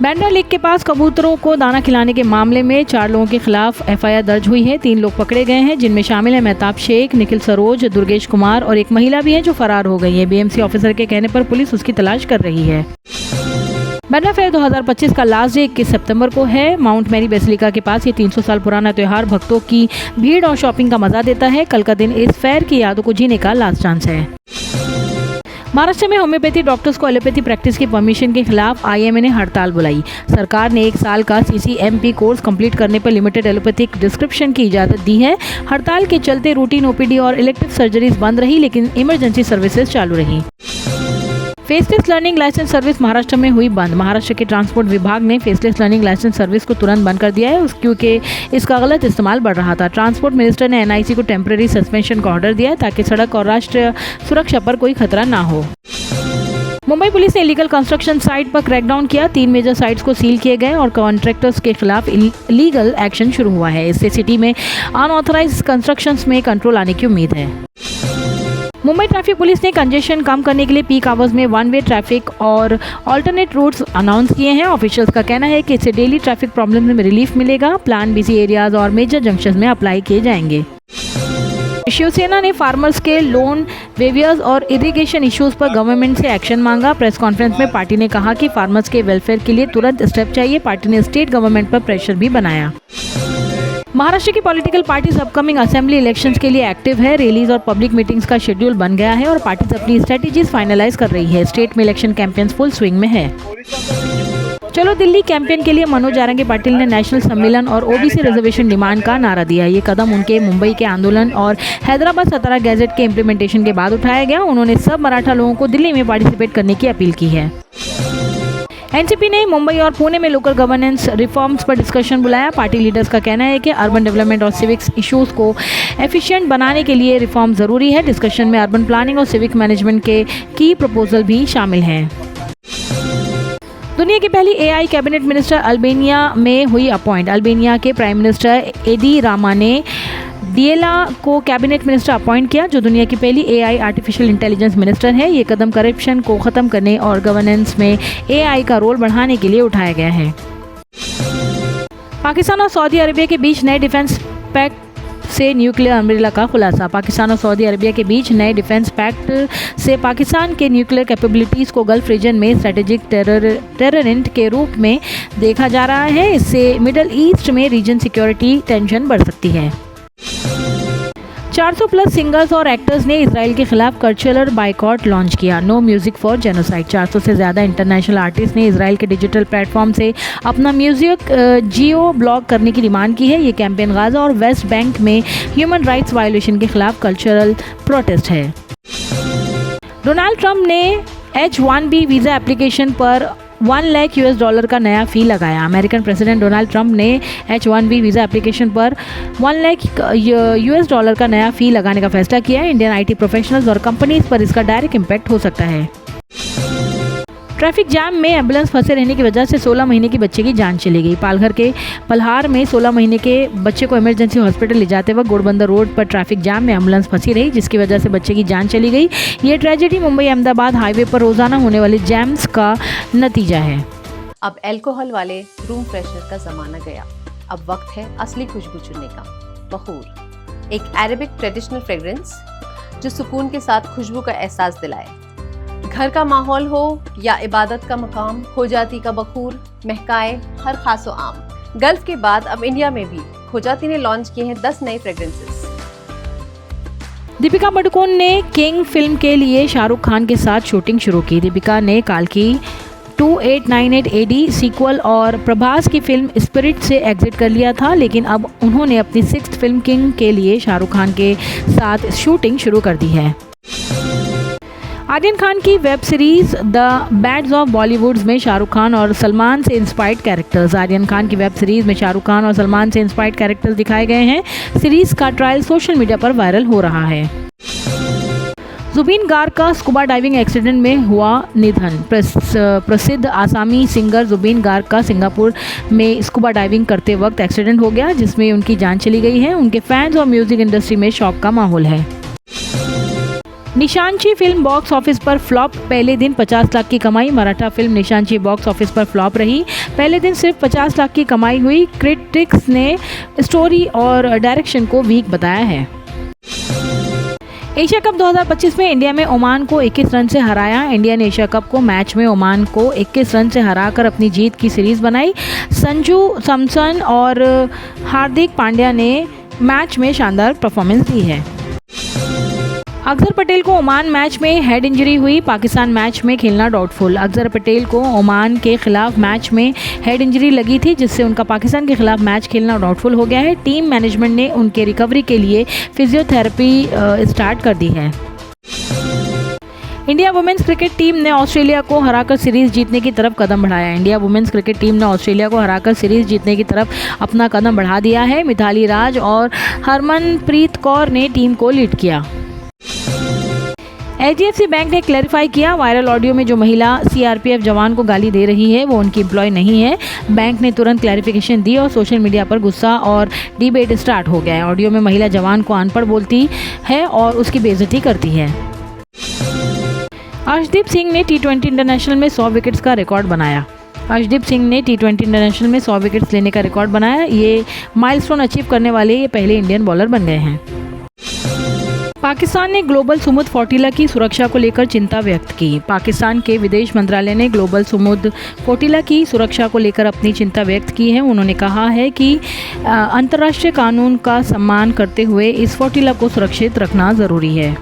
Bandra lake के पास कबूतरों को दाना खिलाने के मामले में 4 लोगों के खिलाफ एफआईआर दर्ज हुई है। 3 लोग पकड़े गए हैं, जिनमें शामिल हैं मेहताब शेख, निखिल सरोज, दुर्गेश कुमार और एक महिला भी है जो फरार हो गई है। बीएमसी ऑफिसर के कहने पर पुलिस उसकी तलाश कर रही है। बैंड्रा फेयर 2025 का लास्ट डे 21 सितंबर को है। माउंट मैरी बेसिलिका के पास ये 300 साल पुराना त्योहार भक्तों की भीड़ और शॉपिंग का मजा देता है। कल का दिन इस फेयर की यादों को जीने का लास्ट चांस है। महाराष्ट्र में होम्योपैथी डॉक्टर्स को एलोपैथी प्रैक्टिस की परमिशन के खिलाफ आईएमए ने हड़ताल बुलाई। सरकार ने 1 साल का सीसीएमपी कोर्स कंप्लीट करने पर लिमिटेड एलोपैथिक डिस्क्रिप्शन की इजाजत दी है। हड़ताल के चलते रूटीन ओपीडी और इलेक्टिव सर्जरीज बंद रही, लेकिन इमरजेंसी सर्विसेज चालू रही। Faceless learning licence service Maharashtra में हुई बंद। महाराष्ट्र के ट्रांसपोर्ट विभाग ने फेसलेस लर्निंग लाइसेंस सर्विस को तुरंत बंद कर दिया है, क्योंकि इसका गलत इस्तेमाल बढ़ रहा था। ट्रांसपोर्ट मिनिस्टर ने एनआईसी को टेम्परेरी सस्पेंशन का ऑर्डर दिया है, ताकि सड़क और राष्ट्रीय सुरक्षा पर कोई खतरा ना हो। मुंबई पुलिस ने इलीगल कंस्ट्रक्शन साइट पर क्रैकडाउन किया। 3 मेजर साइट्स को सील किए गए और कॉन्ट्रैक्टर्स के खिलाफ लीगल एक्शन शुरू हुआ है। इससे सिटी में अनऑथराइज्ड कंस्ट्रक्शंस में कंट्रोल आने की उम्मीद है। मुंबई ट्रैफिक पुलिस ने कंजेशन कम करने के लिए पीक आवर्स में 1 वे ट्रैफिक और अल्टरनेट रूट्स अनाउंस किए हैं। ऑफिशियल्स का कहना है कि इससे डेली ट्रैफिक प्रॉब्लम में रिलीफ मिलेगा। प्लान बिजी एरियाज और मेजर जंक्शन में अप्लाई किए जाएंगे। शिवसेना ने फार्मर्स के लोन वेवियर्स और इरिगेशन इश्यूज पर गवर्नमेंट से एक्शन मांगा। प्रेस कॉन्फ्रेंस में पार्टी ने कहा कि फार्मर्स के वेलफेयर के लिए तुरंत स्टेप चाहिए। पार्टी ने स्टेट गवर्नमेंट पर प्रेशर भी बनाया। महाराष्ट्र की political parties upcoming assembly elections के लिए एक्टिव है। रैलीज और पब्लिक मीटिंग्स का शेड्यूल बन गया है और पार्टीज अपनी स्ट्रेटेजीज फाइनलाइज कर रही है। स्टेट में इलेक्शन कैंपेन्स फुल स्विंग में है। चलो दिल्ली कैंपेन के लिए मनोज जारंगी पाटिल ने नेशनल सम्मेलन और ओबीसी रिजर्वेशन डिमांड का नारा दिया। ये कदम उनके मुंबई के आंदोलन और हैदराबाद 17 गैजेट के इम्प्लीमेंटेशन के बाद उठाया गया। उन्होंने सब मराठा लोगों को दिल्ली में पार्टिसिपेट करने की अपील की है। एनसीपी ने मुंबई और पुणे में लोकल गवर्नेंस रिफॉर्म्स पर डिस्कशन बुलाया। पार्टी लीडर्स का कहना है कि अर्बन डेवलपमेंट और सिविक्स इश्यूज को एफिशिएंट बनाने के लिए रिफॉर्म जरूरी है। डिस्कशन में अर्बन प्लानिंग और सिविक मैनेजमेंट के की प्रपोजल भी शामिल हैं। दुनिया की पहली एआई कैबिनेट मिनिस्टर अल्बानिया में हुई अपॉइंट। अल्बानिया के प्राइम मिनिस्टर एडी रामा ने डिएला को कैबिनेट मिनिस्टर अपॉइंट किया, जो दुनिया की पहली एआई आर्टिफिशियल इंटेलिजेंस मिनिस्टर है। ये कदम करप्शन को खत्म करने और गवर्नेंस में एआई का रोल बढ़ाने के लिए उठाया गया है। पाकिस्तान और सऊदी अरबिया के बीच नए डिफेंस पैक्ट से न्यूक्लियर अम्ब्रेला का खुलासा। पाकिस्तान और सऊदी अरबिया के बीच नए डिफेंस पैक्ट से पाकिस्तान के न्यूक्लियर कैपेबिलिटीज़ को गल्फ रीजन में स्ट्रेटेजिक टेररेंट के रूप में देखा जा रहा है। इससे मिडल ईस्ट में रीजन सिक्योरिटी टेंशन बढ़ सकती है। 400 प्लस सिंगर्स और एक्टर्स ने इसराइल के खिलाफ कल्चरल बाइकॉट लॉन्च किया। No music for genocide. 400 से ज़्यादा इंटरनेशनल आर्टिस्ट ने इसराइल के डिजिटल प्लेटफॉर्म से अपना म्यूजिक जियो ब्लॉक करने की डिमांड की है। ये कैंपेन गाजा और वेस्ट बैंक में ह्यूमन राइट्स वायोलेशन के खिलाफ कल्चरल प्रोटेस्ट है। डोनाल्ड ट्रंप ने H-1B वीज़ा एप्लीकेशन पर $1 लाख का नया फ़ी लगाया। अमेरिकन प्रेसिडेंट डोनाल्ड ट्रंप ने H-1B वीज़ा एप्लीकेशन पर $1 लाख का नया फ़ी लगाने का फैसला किया है। इंडियन आईटी प्रोफेशनल्स और कंपनीज पर इसका डायरेक्ट इम्पैक्ट हो सकता है। ट्रैफिक जाम में एम्बुलेंस फंसे रहने की वजह से 16 महीने की बच्चे की जान चली गई। पालघर के पल्हार में 16 महीने के बच्चे को इमरजेंसी हॉस्पिटल ले जाते वक्त गोड़बंदर रोड पर ट्रैफिक जाम में एम्बुलेंस फंसी रही, जिसकी वजह से बच्चे की जान चली गई। ये ट्रेजेडी मुंबई अहमदाबाद हाईवे पर रोजाना होने वाले जैम्स का नतीजा है। अब अल्कोहल वाले रूम फ्रेशनर का जमाना गया। अब वक्त है असली खुशबू चुनने का। बखूर, एक अरेबिक ट्रेडिशनल फ्रेग्रेंस जो सुकून के साथ खुशबू का एहसास दिलाए। घर का माहौल हो या इबादत का मकाम, खोजाती का बखूर महकाए हर खासो आम। गल्फ के बाद अब इंडिया में भी खोजाती ने लॉन्च किए हैं 10 नए फ्रेग्रेंसेस। दीपिका पादुकोण ने किंग फिल्म के लिए शाहरुख खान के साथ शूटिंग शुरू की। दीपिका ने काल्की 2898 AD सीक्वल और प्रभास की फिल्म स्पिरिट से एग्जिट कर लिया था, लेकिन अब उन्होंने अपनी 6th फिल्म किंग के लिए शाहरुख खान के साथ शूटिंग शुरू कर दी है। आर्यन खान की web series the Bads of Bollywood में शाहरुख खान और सलमान से इंस्पायर्ड कैरेक्टर्स। आर्यन खान की वेब सीरीज में शाहरुख खान और सलमान से इंस्पायर्ड कैरेक्टर्स दिखाए गए हैं। सीरीज का ट्रायल सोशल मीडिया पर वायरल हो रहा है। जुबीन गार्ग का स्कूबा डाइविंग एक्सीडेंट में हुआ निधन। प्रसिद्ध आसामी सिंगर जुबीन गार्ग का सिंगापुर में स्कूबा डाइविंग करते वक्त एक्सीडेंट हो गया, जिसमें उनकी जान चली गई है। उनके फैंस और म्यूजिक इंडस्ट्री में शौक का माहौल है। निशांची फिल्म बॉक्स ऑफिस पर फ्लॉप, पहले दिन 50 लाख की कमाई। मराठा फिल्म निशांची बॉक्स ऑफिस पर फ्लॉप रही, पहले दिन सिर्फ 50 लाख की कमाई हुई। क्रिटिक्स ने स्टोरी और डायरेक्शन को वीक बताया है। एशिया कप 2025 में इंडिया में ओमान को 21 रन से हराया। इंडिया ने एशिया कप को मैच में ओमान को 21 रन से हराकर अपनी जीत की सीरीज बनाई। संजू सैमसन और हार्दिक पांड्या ने मैच में शानदार परफॉर्मेंस दी है। अक्षर पटेल को ओमान मैच में हेड इंजरी हुई, पाकिस्तान मैच में खेलना डाउटफुल। अक्षर पटेल को ओमान के खिलाफ मैच में हेड इंजरी लगी थी, जिससे उनका पाकिस्तान के खिलाफ मैच खेलना डाउटफुल हो गया है। टीम मैनेजमेंट ने उनके रिकवरी के लिए फिजियोथेरेपी स्टार्ट कर दी है। इंडिया वुमेन्स क्रिकेट टीम ने ऑस्ट्रेलिया को हराकर सीरीज जीतने की तरफ कदम बढ़ाया। इंडिया वुमेन्स क्रिकेट टीम ने ऑस्ट्रेलिया को हराकर सीरीज जीतने की तरफ अपना कदम बढ़ा दिया है। मिताली राज और हरमनप्रीत कौर ने टीम को लीड किया। HDFC बैंक ने क्लैरिफाई किया, वायरल ऑडियो में जो महिला CRPF जवान को गाली दे रही है वो उनकी एम्प्लॉय नहीं है। बैंक ने तुरंत क्लैरिफिकेशन दी और सोशल मीडिया पर गुस्सा और डिबेट स्टार्ट हो गया है। ऑडियो में महिला जवान को अनपढ़ बोलती है और उसकी बेइज्जती करती है। अर्शदीप सिंह ने T20 इंटरनेशनल में 100 विकेट्स का रिकॉर्ड बनाया। अर्शदीप सिंह ने T20 इंटरनेशनल में 100 विकेट्स लेने का रिकॉर्ड बनाया। ये माइलस्टोन अचीव करने वाले ये पहले इंडियन बॉलर बन गए हैं। पाकिस्तान ने ग्लोबल सुमुद फोटिला की सुरक्षा को लेकर चिंता व्यक्त की। पाकिस्तान के विदेश मंत्रालय ने ग्लोबल सुमुद फोटिला की सुरक्षा को लेकर अपनी चिंता व्यक्त की है। उन्होंने कहा है कि अंतर्राष्ट्रीय कानून का सम्मान करते हुए इस फोटिला को सुरक्षित रखना ज़रूरी है।